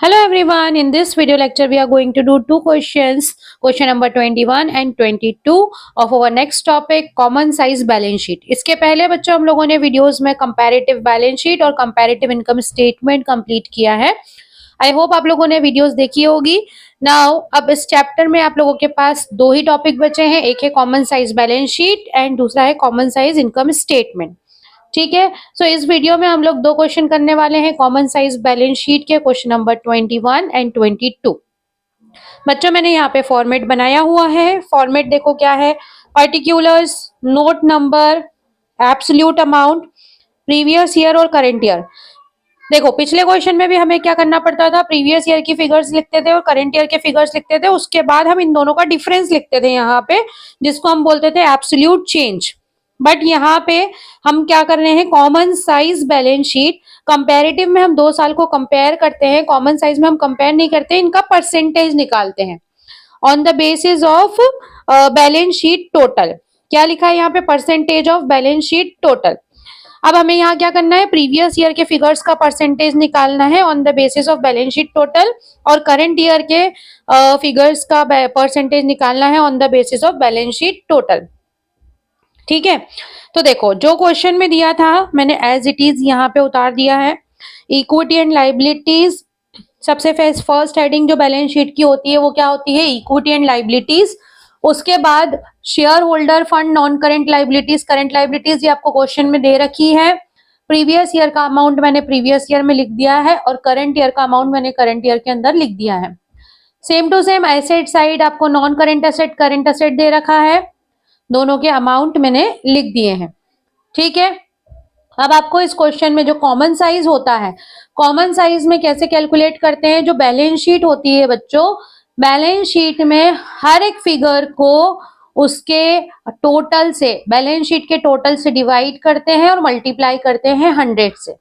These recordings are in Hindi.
Hello everyone, in this video lecture we are going to do two questions, question number 21 and 22 of our next topic common size balance sheet. इसके पहले बच्चों हम लोगों ने वीडियोस में कंपैरेटिव बैलेंस शीट और कंपैरेटिव इनकम स्टेटमेंट कंप्लीट किया है। आई होप आप लोगों ने वीडियोस देखी होगी। नाउ अब इस चैप्टर में आप लोगों के पास दो ही टॉपिक बचे हैं, एक है common size balance sheet and दूसरा है कॉमन साइज इनकम स्टेटमेंट। ठीक है, सो इस वीडियो में हम लोग दो क्वेश्चन करने वाले हैं कॉमन साइज बैलेंस शीट के, क्वेश्चन नंबर 21 एंड 22। बच्चों मैंने यहाँ पे फॉर्मेट बनाया हुआ है। फॉर्मेट देखो क्या है, particulars, note number, absolute amount, previous year और करंट ईयर। देखो पिछले क्वेश्चन में भी हमें क्या करना पड़ता था, प्रीवियस ईयर की फिगर्स लिखते थे और करंट ईयर के फिगर्स लिखते थे, उसके बाद हम इन दोनों का डिफरेंस लिखते थे यहाँ पे, जिसको हम बोलते थे एब्सोल्यूट चेंज। बट यहाँ पे हम क्या कर रहे हैं, common size balance sheet. Comparative में हम 2 साल को कंपेयर करते हैं, कॉमन साइज में हम कंपेयर नहीं करते, इनका परसेंटेज निकालते हैं on the basis of balance sheet total. क्या लिखा है यहाँ पे, percentage of balance sheet total. अब हमें यहाँ क्या करना है, प्रीवियस ईयर के फिगर्स का परसेंटेज निकालना है on the basis of balance sheet total, और करंट ईयर के फिगर्स का परसेंटेज निकालना है on the basis of balance sheet total. ठीक है, तो देखो जो क्वेश्चन में दिया था मैंने एज इट इज यहाँ पे उतार दिया है। इक्विटी एंड लाइबिलिटीज, सबसे फर्स्ट हेडिंग जो बैलेंस शीट की होती है वो क्या होती है, इक्विटी एंड लाइबिलिटीज। उसके बाद share holder fund, non current liabilities, current liabilities ये आपको क्वेश्चन में दे रखी है। प्रीवियस ईयर का अमाउंट मैंने प्रीवियस ईयर में लिख दिया है और करंट ईयर का अमाउंट मैंने करंट ईयर के अंदर लिख दिया है। Same to same asset side आपको non current asset, current asset दे रखा है, दोनों के अमाउंट मैंने लिख दिए हैं। ठीक है, अब आपको इस क्वेश्चन में जो कॉमन साइज होता है, कॉमन साइज में कैसे कैलकुलेट करते हैं, जो बैलेंस शीट होती है बच्चों, बैलेंस शीट में हर एक फिगर को उसके टोटल से, बैलेंस शीट के टोटल से डिवाइड करते हैं और मल्टीप्लाई करते हैं 100 से।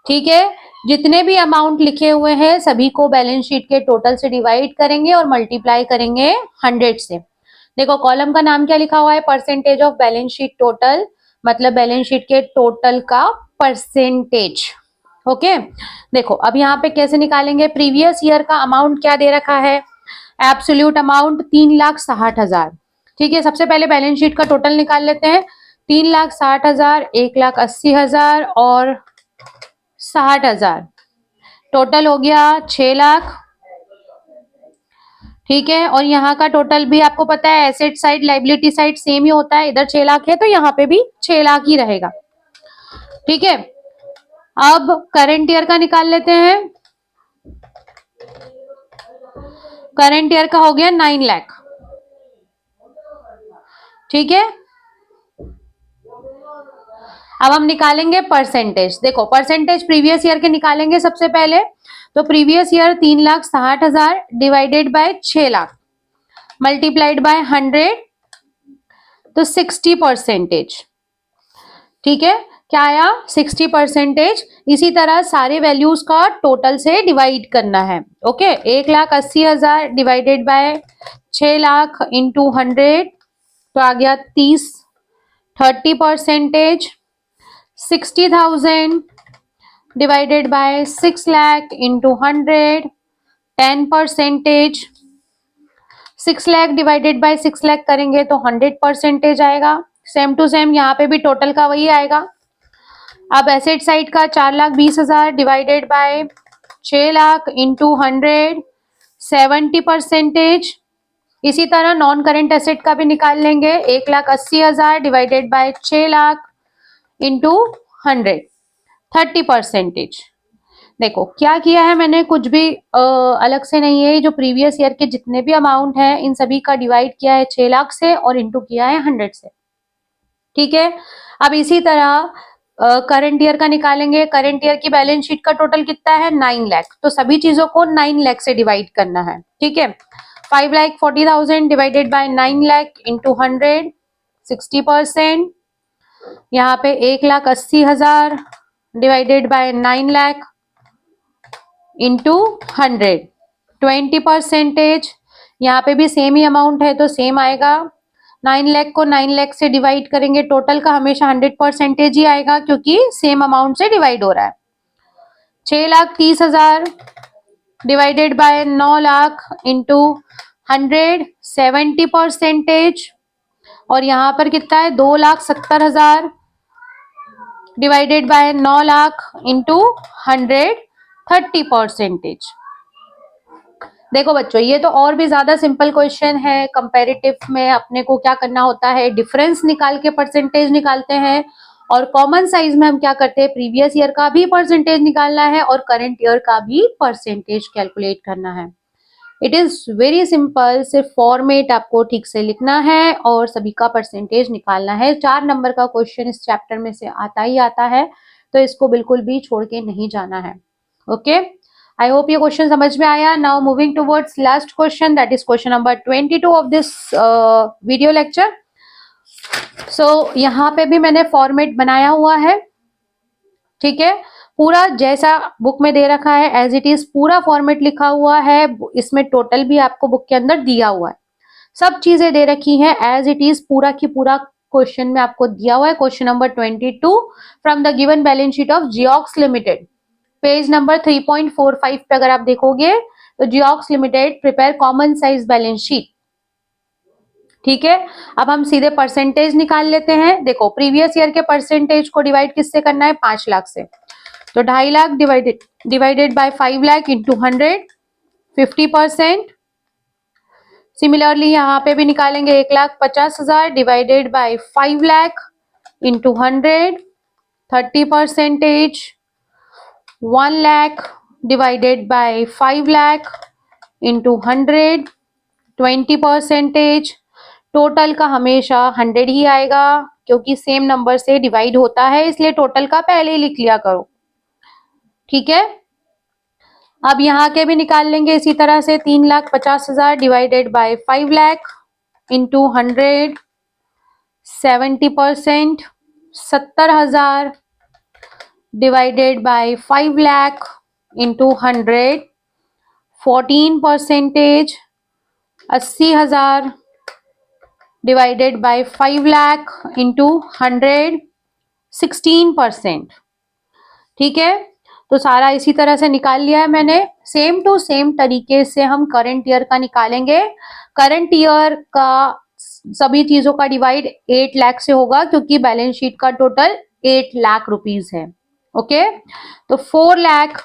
ठीक है, जितने भी अमाउंट लिखे हुए हैं सभी को बैलेंस शीट के टोटल से डिवाइड करेंगे और मल्टीप्लाई करेंगे 100 से। देखो कॉलम का नाम क्या लिखा हुआ है, percentage of balance sheet total, मतलब बैलेंस शीट के टोटल का परसेंटेज। ओके, देखो अब यहाँ पे कैसे निकालेंगे, प्रीवियस ईयर का अमाउंट क्या दे रखा है, एब्सोल्यूट अमाउंट 3,60,000। ठीक है, सबसे पहले बैलेंस शीट का टोटल निकाल लेते हैं। 3,60,000, 1,80,000 और 60,000, टोटल हो गया 6 लाख। ठीक है, और यहाँ का टोटल भी आपको पता है, asset side liability side same ही होता है, इधर 6 लाख है तो यहाँ पे भी 6 लाख ही रहेगा। ठीक है, अब करंट ईयर का निकाल लेते हैं। करंट ईयर का हो गया 9 लाख। ठीक है, अब हम निकालेंगे परसेंटेज। देखो परसेंटेज प्रीवियस ईयर के निकालेंगे सबसे पहले, तो previous year 3,60,000 divided by 6 lakh multiplied by 100, तो 60%। ठीक है, क्या आया, 60%। इसी तरह सारे वैल्यूज का टोटल से डिवाइड करना है। Okay, 1,80,000 divided by 6 lakh into 100, तो आ गया 30%। 60,000 divided by 6 lakh into 100, 10%। 6 lakh divided by 6 lakh करेंगे तो 100% आएगा। सेम टू सेम यहाँ पे भी टोटल का वही आएगा। अब एसेट साइड का 4,20,000 डिवाइडेड बाय 6 लाख इंटू 100, 70%। इसी तरह नॉन करेंट एसेट का भी निकाल लेंगे, 1,80,000 डिवाइडेड बाय 6 लाख इंटू 100, 30%। देखो क्या किया है मैंने, कुछ भी अलग से नहीं है, जो प्रीवियस ईयर के जितने भी अमाउंट है इन सभी का डिवाइड किया है 6 लाख से और इंटू किया है 100 से। ठीक है, अब इसी तरह करंट ईयर का निकालेंगे। करंट ईयर की बैलेंस शीट का टोटल कितना है, 9 लाख, तो सभी चीजों को 9 लाख से डिवाइड करना है। ठीक है, 5,40,000 डिवाइडेड बाय 9 लाख इंटू 100, 60%। यहाँ पे 1,80,000 डिवाइडेड बाय 9 लाख इंटू 100, 20%। यहाँ पे भी सेम ही अमाउंट है तो सेम आएगा। 9 लाख को 9 लाख से डिवाइड करेंगे, टोटल का हमेशा 100% ही आएगा क्योंकि सेम अमाउंट से डिवाइड हो रहा है। 6,30,000 डिवाइडेड बाय 9 लाख इंटू 100 70%, और यहाँ पर कितना है 2,70,000 डिवाइडेड बाय 9 लाख इंटू 100 30%। देखो बच्चों, ये तो और भी ज्यादा सिंपल क्वेश्चन है। कंपैरेटिव में अपने को क्या करना होता है, डिफरेंस निकाल के परसेंटेज निकालते हैं, और कॉमन साइज में हम क्या करते हैं, प्रीवियस ईयर का भी परसेंटेज निकालना है और करंट ईयर का भी परसेंटेज कैलकुलेट करना है। इट इज वेरी सिंपल, सिर्फ फॉर्मेट आपको ठीक से लिखना है और सभी का परसेंटेज निकालना है। 4 नंबर का क्वेश्चन इस चैप्टर में से आता ही आता है, तो इसको बिल्कुल भी छोड़ के नहीं जाना है। ओके, आई होप ये क्वेश्चन समझ में आया। Now moving towards last question, that is question number 22 of this video lecture. So यहाँ पे भी मैंने फॉर्मेट बनाया हुआ है, ठीक है, पूरा जैसा बुक में दे रखा है एज इट इज पूरा फॉर्मेट लिखा हुआ है। इसमें टोटल भी आपको बुक के अंदर दिया हुआ है, सब चीजें दे रखी हैं एज इट इज, पूरा की पूरा क्वेश्चन में आपको दिया हुआ है। Question number 22 from the given balance sheet of Geox limited, page number 3.45 पे अगर आप देखोगे तो Geox limited prepare common size balance sheet, ठीक है। अब हम सीधे परसेंटेज निकाल लेते हैं। देखो, प्रीवियस ईयर के परसेंटेज को डिवाइड किससे करना है, 5 लाख से, तो 2.5 lakh divided by 5 lakh into 100 50%। Similarly यहाँ पे भी निकालेंगे 1,50,000 divided by 5 lakh into 100 30%। 1 lakh divided by 5 lakh into 100 20%। Total का हमेशा 100 ही आएगा, क्योंकि सेम नंबर से डिवाइड होता है, इसलिए टोटल का पहले ही लिख लिया करो, ठीक है। अब यहाँ के भी निकाल लेंगे इसी तरह से, 3,50,000 divided by 5 lakh into 100 70%। 70,000 divided by 5 lakh into 100 14%। 80,000 divided by 5 lakh into 100 16%, ठीक है। तो सारा इसी तरह से निकाल लिया है मैंने। सेम टू सेम तरीके से हम करंट ईयर का निकालेंगे। करंट ईयर का सभी चीजों का डिवाइड 8 लाख से होगा, क्योंकि बैलेंस शीट का टोटल 8 लाख रुपीज है। ओके, तो 4 lakh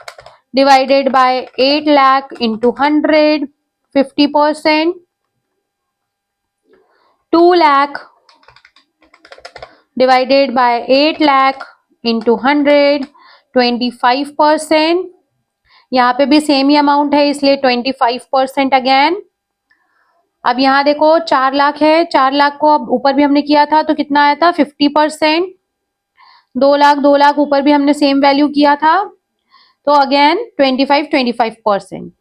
divided by 8 lakh into 100 50%। 2 lakh divided by 8 lakh into 100 25%। यहाँ पे भी सेम ही अमाउंट है, इसलिए 25% अगेन। अब यहाँ देखो 4 लाख है, 4 लाख को अब ऊपर भी हमने किया था तो कितना आया था 50%। 2 लाख 2 लाख ऊपर भी हमने सेम वैल्यू किया था, तो अगेन 25%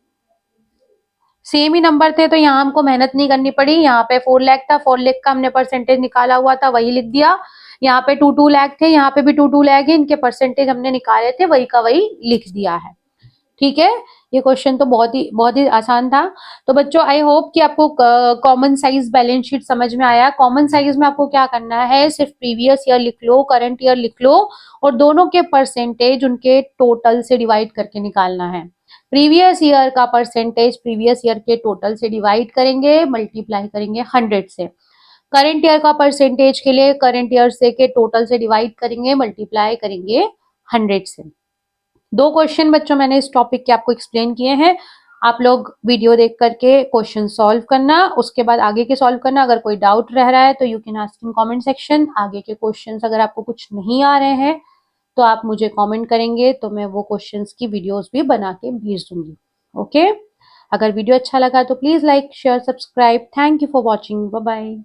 सेम ही नंबर थे, तो यहाँ हमको मेहनत नहीं करनी पड़ी। यहाँ पे 4 लाख था, 4 लाख का हमने परसेंटेज निकाला हुआ था, वही लिख दिया। यहाँ पे 2 लाख थे, यहाँ पे भी 2 लाख है, इनके परसेंटेज हमने निकाले थे, वही का वही लिख दिया है, ठीक है। ये क्वेश्चन तो बहुत ही आसान था। तो बच्चों, आई होप कि आपको कॉमन साइज बैलेंस शीट समझ में आया। कॉमन साइज में आपको क्या करना है, सिर्फ प्रीवियस ईयर लिख लो, करंट ईयर लिख लो, और दोनों के परसेंटेज उनके टोटल से डिवाइड करके निकालना है। प्रीवियस ईयर का परसेंटेज प्रीवियस ईयर के टोटल से डिवाइड करेंगे, मल्टीप्लाई करेंगे 100 से। करंट ईयर का परसेंटेज के लिए करंट ईयर से के टोटल से डिवाइड करेंगे, मल्टीप्लाई करेंगे 100 से। 2 क्वेश्चन बच्चों मैंने इस टॉपिक के आपको एक्सप्लेन किए हैं। आप लोग वीडियो देख करके क्वेश्चन सॉल्व करना, उसके बाद आगे के सॉल्व करना। अगर कोई डाउट रह रहा है तो you can ask in comment section. आगे के क्वेश्चंस अगर आपको कुछ नहीं आ रहे हैं तो आप मुझे कमेंट करेंगे, तो मैं वो क्वेश्चंस की वीडियोस भी बना के भेज दूंगी। ओके, अगर वीडियो अच्छा लगा तो please like share subscribe. Thank you for watching, bye bye.